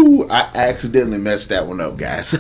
Woo! I accidentally messed that one up, guys.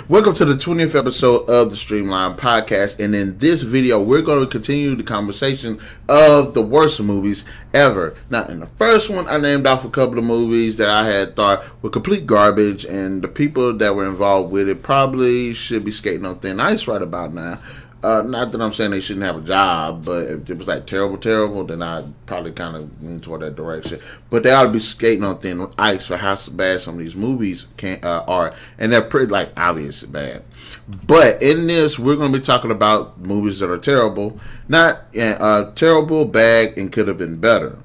Welcome to the 20th episode of the Streamline Podcast. And in this video, we're going to continue the conversation of the worst movies ever. Now, in the first one, I named off a couple of movies that I had thought were complete garbage, and the people that were involved with it probably should be skating on thin ice right about now. Not that I'm saying they shouldn't have a job, but if it was like terrible, then I'd probably kind of lean toward that direction. But they ought to be skating on thin ice for how bad some of these movies are, and they're pretty like obviously bad. But in this, we're going to be talking about movies that are terrible, not terrible, bad, and could have been better.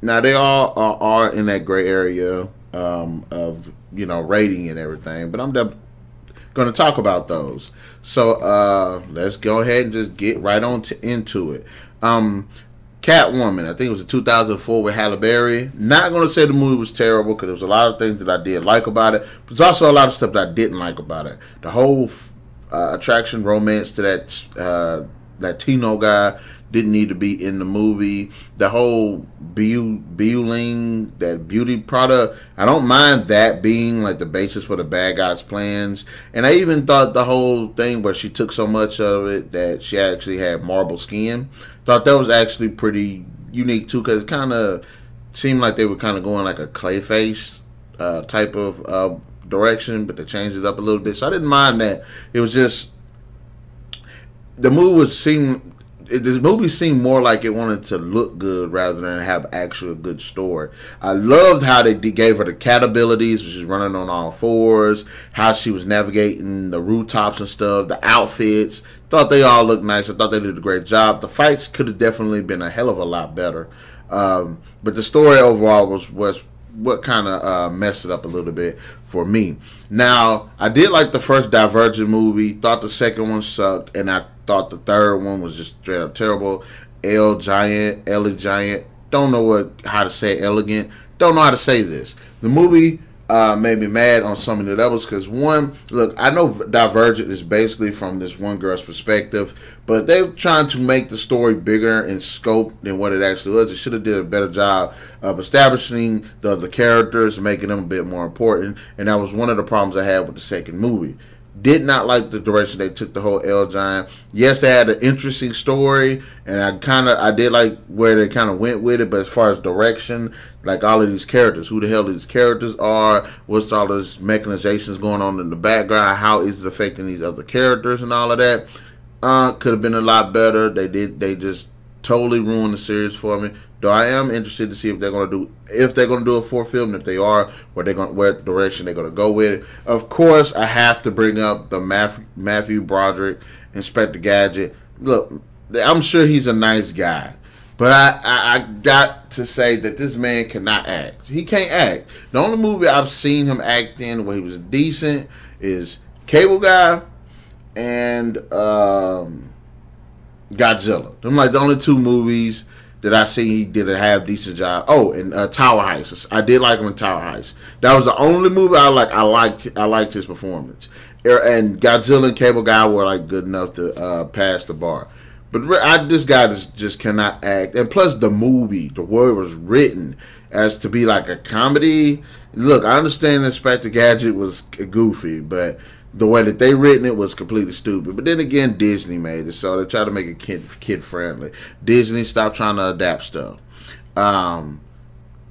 Now they all are in that gray area of rating and everything, but I'm going to talk about those. So let's go ahead and just get right on into it. Catwoman, I think it was a 2004 with Halle Berry. Not going to say the movie was terrible because there was a lot of things that I did like about it, but there's also a lot of stuff that I didn't like about it. The whole attraction romance to that Latino guy didn't need to be in the movie. The whole Bueling, that beauty product, I don't mind that being like the basis for the bad guy's plans. And I even thought the whole thing where she took so much of it that she actually had marble skin, thought that was actually pretty unique too, because it kind of seemed like they were kind of going like a Clayface type of direction, but they changed it up a little bit. So I didn't mind that. It was just the movie this movie seemed more like it wanted to look good rather than have actual good story. I loved how they gave her the cat abilities, which is running on all fours, how she was navigating the rooftops and stuff, the outfits. Thought they all looked nice. I thought they did a great job. The fights could have definitely been a hell of a lot better. But the story overall was what kind of messed it up a little bit for me. Now, I did like the first Divergent movie. Thought the second one sucked, and I thought the third one was just straight up terrible. Ellie Giant. Don't know how to say elegant. Don't know how to say this. The movie made me mad on so many levels because one, look, I know Divergent is basically from this one girl's perspective, but they're trying to make the story bigger in scope than what it actually was. They should have did a better job of establishing the other characters, making them a bit more important, and that was one of the problems I had with the second movie. Did not like the direction they took the whole L Giant. Yes, they had an interesting story, and I did like where they kind of went with it. But as far as direction, like all of these characters, who the hell these characters are, what's all those mechanizations going on in the background, how is it affecting these other characters, and all of that, could have been a lot better. They just totally ruined the series for me. Though I am interested to see if they're going to do a fourth film, and if they are, what direction they're going to go with it. Of course, I have to bring up the Matthew Broderick, Inspector Gadget. Look, I'm sure he's a nice guy, but I got to say that this man cannot act. He can't act. The only movie I've seen him act in where he was decent is Cable Guy and Godzilla. Them like the only two movies that I see he did a half decent job. Oh, and Tower Heist. I did like him in Tower Heist. That was the only movie I liked his performance. And Godzilla and Cable Guy were like good enough to pass the bar. But this guy just cannot act. And plus the word was written as to be like a comedy. Look, I understand Inspector Gadget was goofy, but the way that they written it was completely stupid. But then again, Disney made it, so they try to make it kid friendly. Disney stopped trying to adapt stuff. I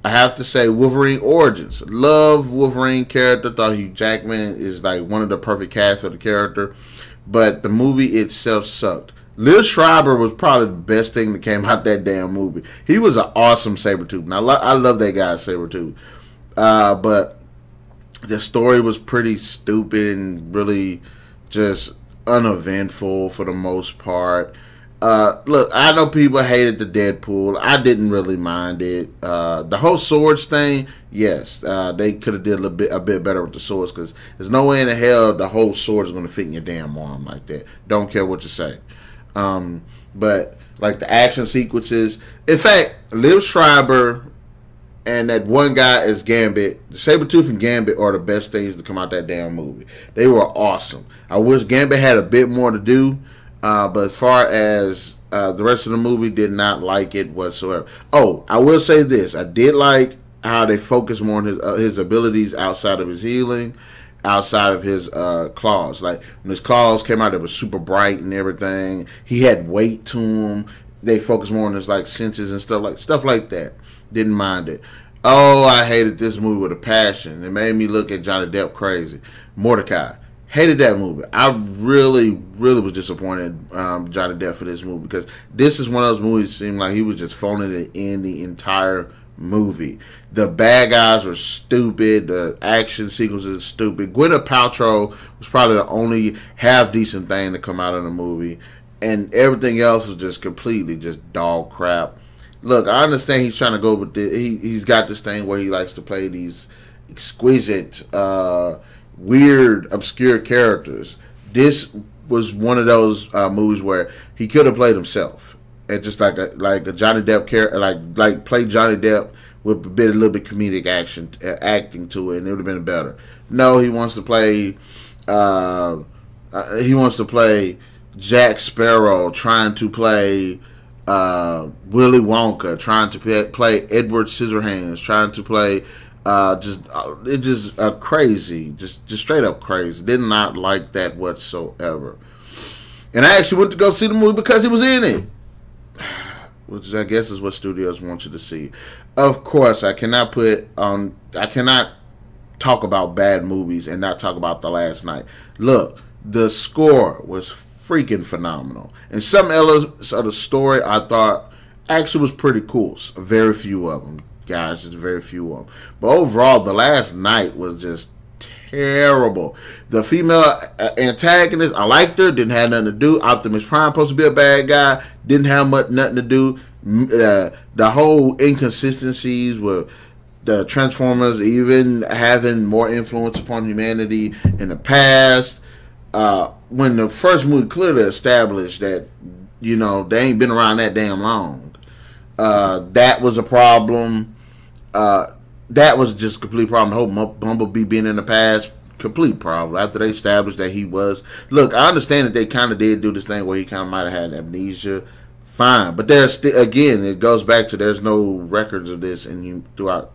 have to say, Wolverine Origins. Love Wolverine character. Thought Hugh Jackman is like one of the perfect casts of the character. But the movie itself sucked. Liv Schreiber was probably the best thing that came out that damn movie. He was an awesome Sabretooth. Now, I love that guy, Sabretooth. But the story was pretty stupid and really just uneventful for the most part. Look, I know people hated the Deadpool. I didn't really mind it. The whole swords thing, yes, they could have did a bit better with the swords, because there's no way in the hell the whole sword is going to fit in your damn arm like that. Don't care what you say. But like the action sequences, in fact, Liv Schreiber and that one guy as Gambit, the Sabretooth and Gambit are the best things to come out that damn movie. They were awesome. I wish Gambit had a bit more to do, but as far as the rest of the movie, did not like it whatsoever. Oh, I will say this. I did like how they focus more on his abilities outside of his healing, outside of his claws. Like when his claws came out, it was super bright and everything. He had weight to him. They focused more on his like senses and stuff like that. Didn't mind it. Oh, I hated this movie with a passion. It made me look at Johnny Depp crazy. Mordecai. Hated that movie. I really, really was disappointed Johnny Depp for this movie, because this is one of those movies that seemed like he was just phoning it in the entire movie. The bad guys were stupid. The action sequences were stupid. Gwyneth Paltrow was probably the only half decent thing to come out of the movie, and everything else was just completely just dog crap. Look, I understand he's trying to go with he's got this thing where he likes to play these exquisite, weird, obscure characters. This was one of those movies where he could have played himself, and just like a Johnny Depp character, like play Johnny Depp with a little bit comedic acting to it, and it would have been better. No, he wants to play Jack Sparrow, trying to play Willy Wonka, trying to play Edward Scissorhands, trying to play crazy, just straight up crazy. Did not like that whatsoever. And I actually went to go see the movie because he was in it, which I guess is what studios want you to see. Of course, I cannot talk about bad movies and not talk about The Last Night. Look, the score was freaking phenomenal, and some elements of the story I thought actually was pretty cool. Very few of them, guys, just very few of them. But overall, The Last Night was just terrible. The female antagonist, I liked her, didn't have nothing to do. Optimus Prime supposed to be a bad guy, didn't have nothing to do. The whole inconsistencies with the Transformers even having more influence upon humanity in the past. When the first movie clearly established that, you know, they ain't been around that damn long. That was a problem. That was just a complete problem. The whole Bumblebee being in the past, complete problem. After they established that he was... Look, I understand that they kind of did do this thing where he kind of might have had amnesia. Fine. But there's still, again, it goes back to there's no records of this throughout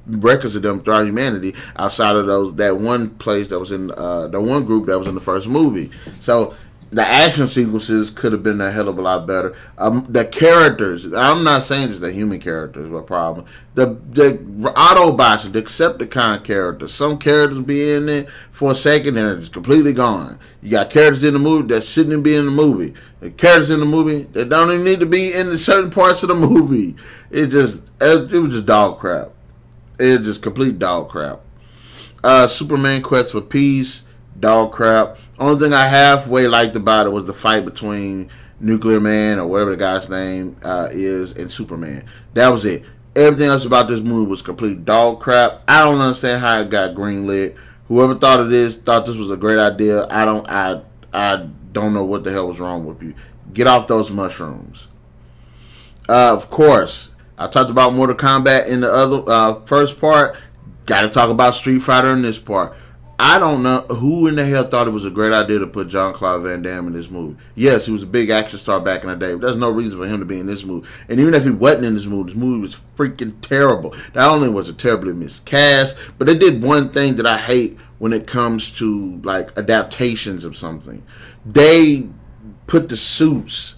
humanity outside of that one place that was in the one group that was in the first movie. So the action sequences could have been a hell of a lot better. The characters, I'm not saying just the human characters were a problem. The Autobots, the Decepticon characters, some characters be in it for a second and it's completely gone. You got characters in the movie that shouldn't be in the movie. The characters in the movie that don't even need to be in certain parts of the movie. It was just dog crap. It just complete dog crap. Superman Quest for Peace, dog crap. Only thing I halfway liked about it was the fight between Nuclear Man or whatever the guy's name is and Superman. That was it. Everything else about this movie was complete dog crap. I don't understand how it got greenlit. Whoever thought this was a great idea. I don't know what the hell was wrong with you. Get off those mushrooms. Of course, I talked about Mortal Kombat in the other first part. Got to talk about Street Fighter in this part. I don't know who in the hell thought it was a great idea to put Jean-Claude Van Damme in this movie. Yes, he was a big action star back in the day, but there's no reason for him to be in this movie. And even if he wasn't in this movie was freaking terrible. Not only was it terribly miscast, but they did one thing that I hate when it comes to like adaptations of something. They put the suits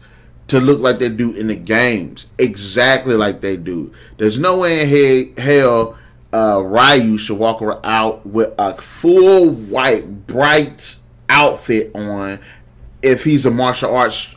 to look like they do in the games, exactly like they do. There's no way in hell Ryu should walk out with a full white, bright outfit on if he's a martial arts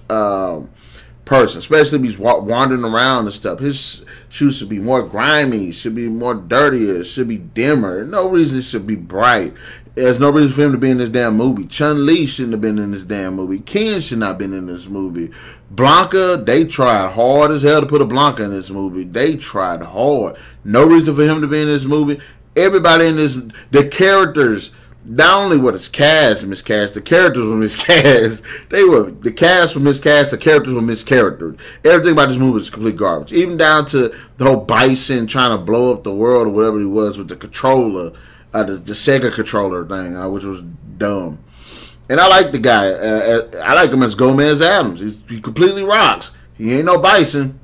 person, especially if he's wandering around and stuff. His shoes should be more grimy, should be more dirtier, should be dimmer. No reason it should be bright. There's no reason for him to be in this damn movie. Chun-Li shouldn't have been in this damn movie. Ken should not have been in this movie. Blanca, they tried hard as hell to put a Blanca in this movie. They tried hard. No reason for him to be in this movie. Everybody in this, the characters, not only were the cast miscast, the characters were miscast. The cast were miscast, the characters were mischaractered. Everything about this movie is complete garbage. Even down to the whole Bison trying to blow up the world or whatever he was with the controller. The Sega controller thing, which was dumb. And I like the guy. I like him as Gomez Adams. He completely rocks. He ain't no Bison.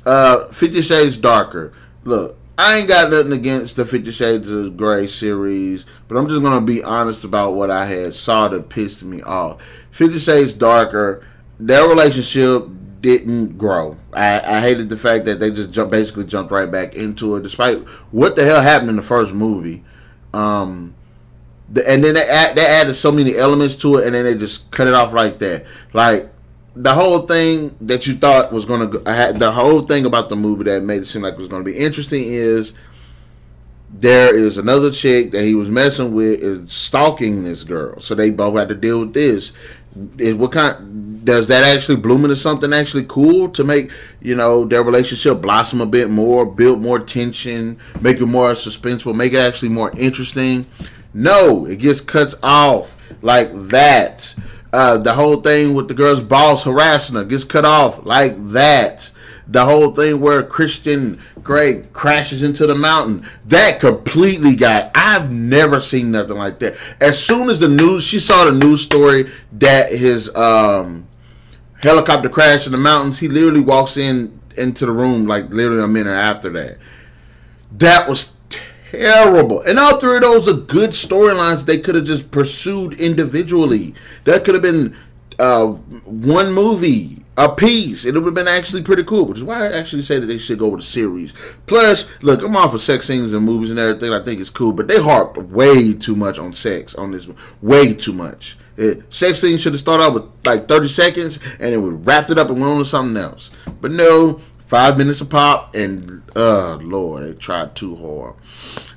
50 Shades Darker. Look, I ain't got nothing against the 50 Shades of Grey series, but I'm just gonna be honest about what I had saw that pissed me off. 50 Shades Darker, their relationship didn't grow. I hated the fact that they just basically jumped right back into it, despite what the hell happened in the first movie. And then they added so many elements to it, and then they just cut it off like that. Like, the whole thing that you thought was going to... the whole thing about the movie that made it seem like it was going to be interesting is there is another chick that he was messing with is stalking this girl. So they both had to deal with this. What kind... does that actually bloom into something actually cool to make, their relationship blossom a bit more, build more tension, make it more suspenseful, make it actually more interesting? No, it gets cut off like that. The whole thing with the girl's boss harassing her gets cut off like that. The whole thing where Christian Grey crashes into the mountain, that completely got... I've never seen nothing like that. As soon as she saw the news story that his helicopter crashed in the mountains, he literally walks into the room like literally a minute after that. That was terrible. And all three of those are good storylines they could have just pursued individually. That could have been one movie a piece. It would have been actually pretty cool, which is why I actually say that they should go with a series. Plus, look, I'm all for sex scenes and movies and everything. I think it's cool, but they harp way too much on sex on this. Way too much. Sex scenes should have started out with like 30 seconds and then we wrapped it up and went on to something else. But no, 5 minutes of pop, and Lord, they tried too hard.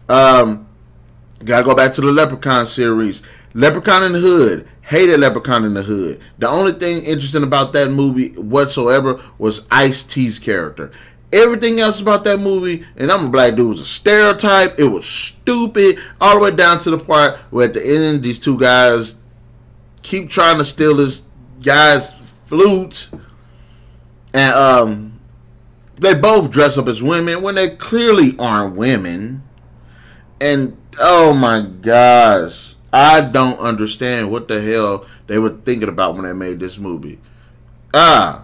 Gotta go back to the Leprechaun series. Leprechaun in the Hood. Hated Leprechaun in the Hood. The only thing interesting about that movie whatsoever was Ice-T's character. Everything else about that movie, and I'm a black dude, was a stereotype. It was stupid. All the way down to the part where at the end, these two guys keep trying to steal this guy's flutes. And they both dress up as women when they clearly aren't women. And oh my gosh, I don't understand what the hell they were thinking about when they made this movie. I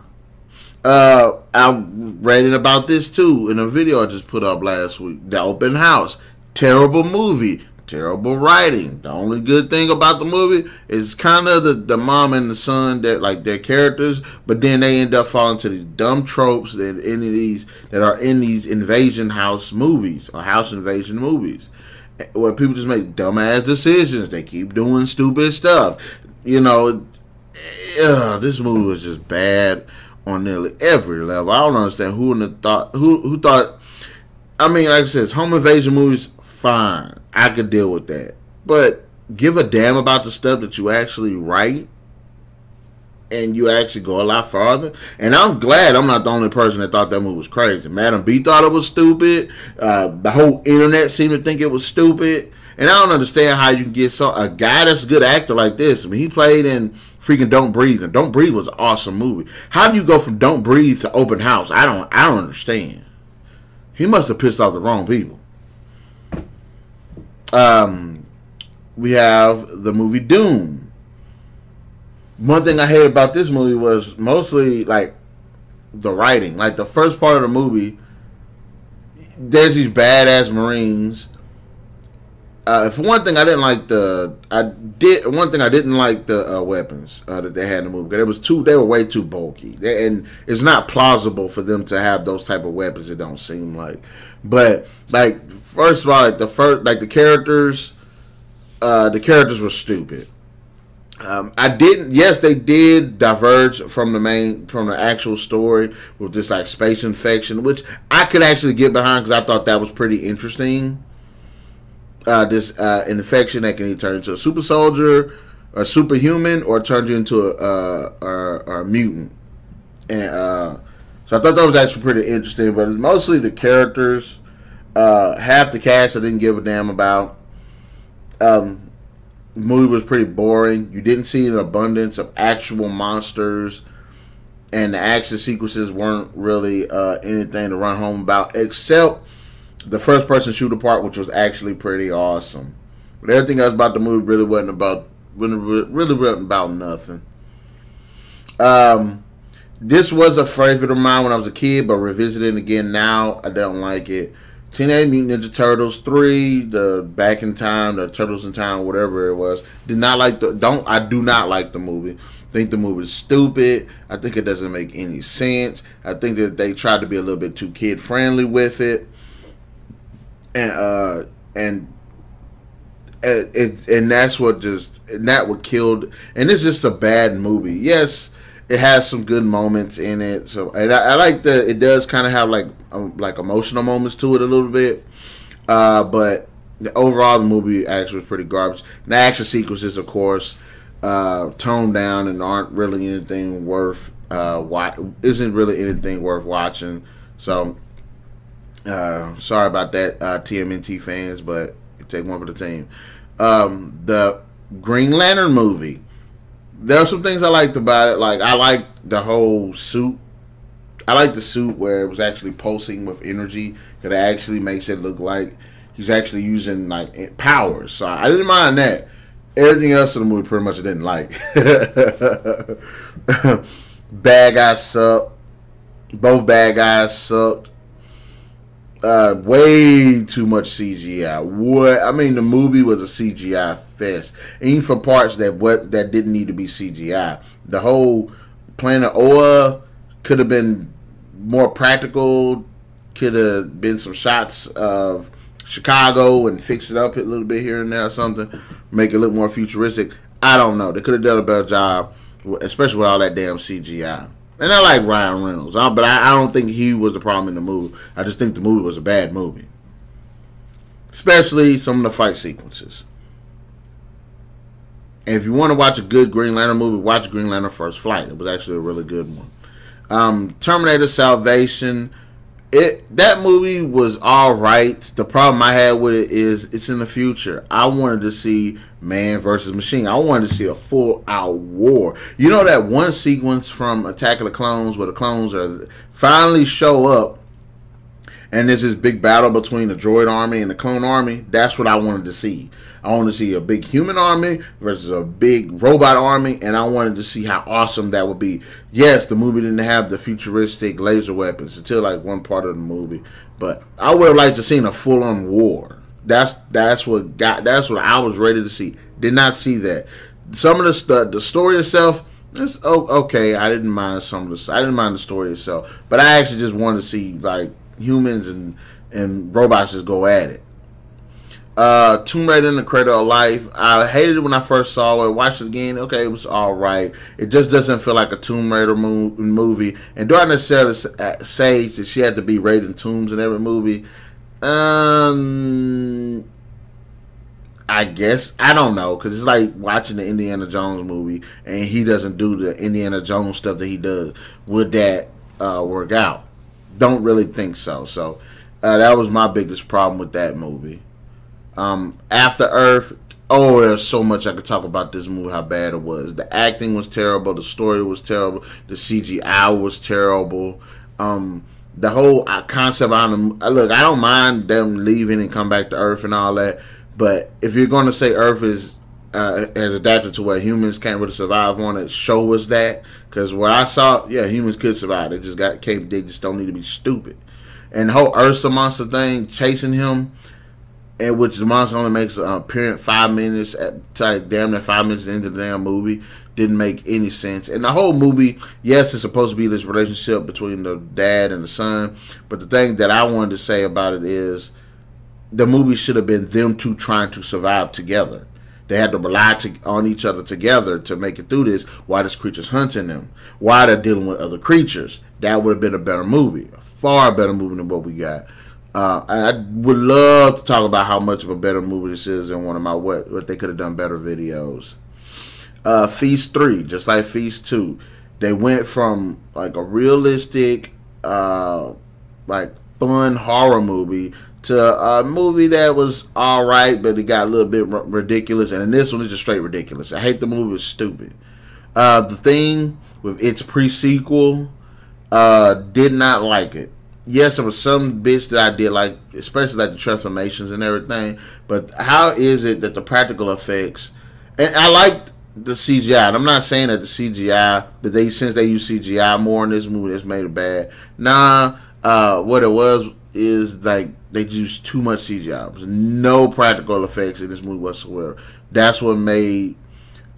read about this too in a video I just put up last week. The Open House, terrible movie, terrible writing. The only good thing about the movie is kind of the mom and the son that like their characters, but then they end up falling to these dumb tropes that are in these invasion house movies or house invasion movies, where people just make dumbass decisions. They keep doing stupid stuff. This movie was just bad on nearly every level. I don't understand who thought. I mean, like I said, home invasion movies, fine. I could deal with that. But give a damn about the stuff that you actually write, and you actually go a lot farther. And I'm glad I'm not the only person that thought that movie was crazy. Madam B thought it was stupid. The whole internet seemed to think it was stupid. And I don't understand how you can get a guy that's a good actor like this. I mean, he played in freaking Don't Breathe, and Don't Breathe was an awesome movie. How do you go from Don't Breathe to Open House? I don't understand. He must have pissed off the wrong people. We have the movie Doom. One thing I hate about this movie was mostly like the writing. Like the first part of the movie, there's these badass Marines. For one thing, I didn't like the weapons that they had in the movie. They were way too bulky, and it's not plausible for them to have those type of weapons. It don't seem like. But like, first of all, the characters were stupid. Yes, they did diverge from the actual story with this like space infection, which I could actually get behind because I thought that was pretty interesting. This infection that can either turn into a super soldier, a superhuman, or turn you into a mutant. And so I thought that was actually pretty interesting. But it's mostly the characters. Half the cast I didn't give a damn about. The movie was pretty boring. You didn't see an abundance of actual monsters, and the action sequences weren't really anything to run home about, except the first person shooter part, which was actually pretty awesome. But everything else about the movie really wasn't about nothing. This was a favorite of mine when I was a kid, but revisiting again now, I don't like it. Teenage Mutant Ninja Turtles 3, the Back in Time, the Turtles in Time, whatever it was. I do not like the movie. Think the movie is stupid. I think it doesn't make any sense. I think that they tried to be a little bit too kid friendly with it. And that's what killed. And it's just a bad movie. Yes, it has some good moments in it. So, and I like that it does kind of have like emotional moments to it a little bit. But overall, the movie actually was pretty garbage. And the action sequences, of course, toned down and aren't really anything worth isn't really anything worth watching. So, sorry about that, TMNT fans, but you take one for the team. The Green Lantern movie. There are some things I liked about it. Like, I liked the whole suit. I like the suit where it was actually pulsing with energy, because it actually makes it look like he's actually using like powers. So I didn't mind that. Everything else in the movie pretty much I didn't like. Bad guys sucked. Both bad guys sucked. Way too much CGI. What? I mean, the movie was a CGI fest, even for parts that didn't need to be CGI. The whole planet Oa could have been more practical. Could have been some shots of Chicago and fix it up a little bit here and there or something, make it look more futuristic. I don't know. They could have done a better job, especially with all that damn CGI. And I like Ryan Reynolds, but I don't think he was the problem in the movie. I just think the movie was a bad movie, especially some of the fight sequences. And if you want to watch a good Green Lantern movie, watch Green Lantern First Flight. It was actually a really good one. Terminator Salvation. That movie was all right. The problem I had with it is it's in the future. I wanted to see man versus machine. I wanted to see a full-out war. You know that one sequence from Attack of the Clones where the clones finally show up and there's this big battle between the droid army and the clone army? That's what I wanted to see. I wanted to see a big human army versus a big robot army, and I wanted to see how awesome that would be. Yes, the movie didn't have the futuristic laser weapons until like one part of the movie, but I would have liked to see a full-on war. That's what I was ready to see. Did not see that. Some of the story itself, it's okay. I didn't mind I didn't mind the story itself, but I actually just wanted to see like humans and robots just go at it. Tomb Raider in the Cradle of Life. I hated it when I first saw it. Watched it again. Okay, it was all right. It just doesn't feel like a Tomb Raider movie. And do I necessarily say that she had to be raiding tombs in every movie? I guess. I don't know. Because it's like watching the Indiana Jones movie and he doesn't do the Indiana Jones stuff that he does. Would that work out? Don't really think so. So that was my biggest problem with that movie. After Earth, there's so much I could talk about this movie, how bad it was. The acting was terrible, the story was terrible, the CGI was terrible. The whole concept on them, look, I don't mind them leaving and come back to Earth and all that, but if you're going to say Earth is has adapted to where humans can't really survive on it, show us that. Because what I saw, yeah, humans could survive. They just don't need to be stupid. And the whole Ursa monster thing chasing him, in which the monster only makes an appearance 5 minutes, damn near 5 minutes into the damn movie, didn't make any sense. And the whole movie, yes, it's supposed to be this relationship between the dad and the son, but the thing that I wanted to say about it is the movie should have been them two trying to survive together. They had to rely on each other together to make it through this while this creature's hunting them, while they're dealing with other creatures. That would have been a better movie, a far better movie than what we got. I would love to talk about how much of a better movie this is than one of my what they could have done better videos. Feast 3, just like Feast 2, they went from like a realistic, like fun horror movie to a movie that was all right, but it got a little bit ridiculous. And then this one is just straight ridiculous. I hate the movie. It's stupid. The Thing with its pre-sequel, did not like it. Yes, there was some bits that I did like, especially like the transformations and everything. But how is it that the practical effects, and I liked the CGI, and I'm not saying that the CGI, that since they use CGI more in this movie, that's made it bad. Nah, what it was is like they used too much CGI. There was no practical effects in this movie whatsoever. That's what made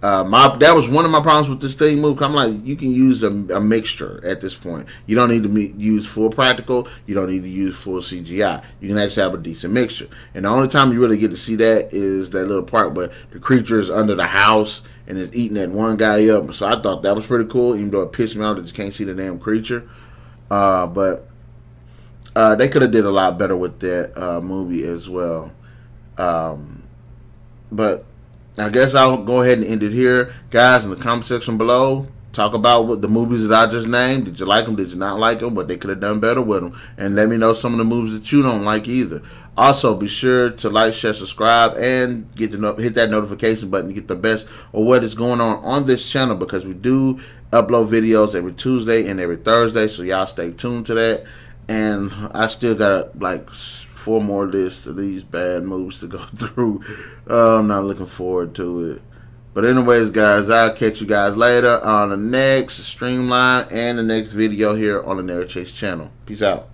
that was one of my problems with this thing movie. I'm like, you can use a mixture at this point. You don't need to use full practical. You don't need to use full CGI. You can actually have a decent mixture. And the only time you really get to see that is that little part where the creature is under the house and is eating that one guy up. So I thought that was pretty cool, even though it pissed me off that you can't see the damn creature. But they could have did a lot better with that movie as well. But I guess I'll go ahead and end it here. Guys, in the comment section below, talk about what the movies that I just named. Did you like them? Did you not like them? But they could have done better with them. And let me know some of the movies that you don't like either. Also, be sure to like, share, subscribe, and hit that notification button to get the best of what is going on this channel, because we do upload videos every Tuesday and every Thursday. So y'all stay tuned to that. And I still got like 4 more lists of these bad moves to go through. I'm not looking forward to it. But anyways, guys, I'll catch you guys later on the next Streamline and the next video here on the Narik channel. Peace out.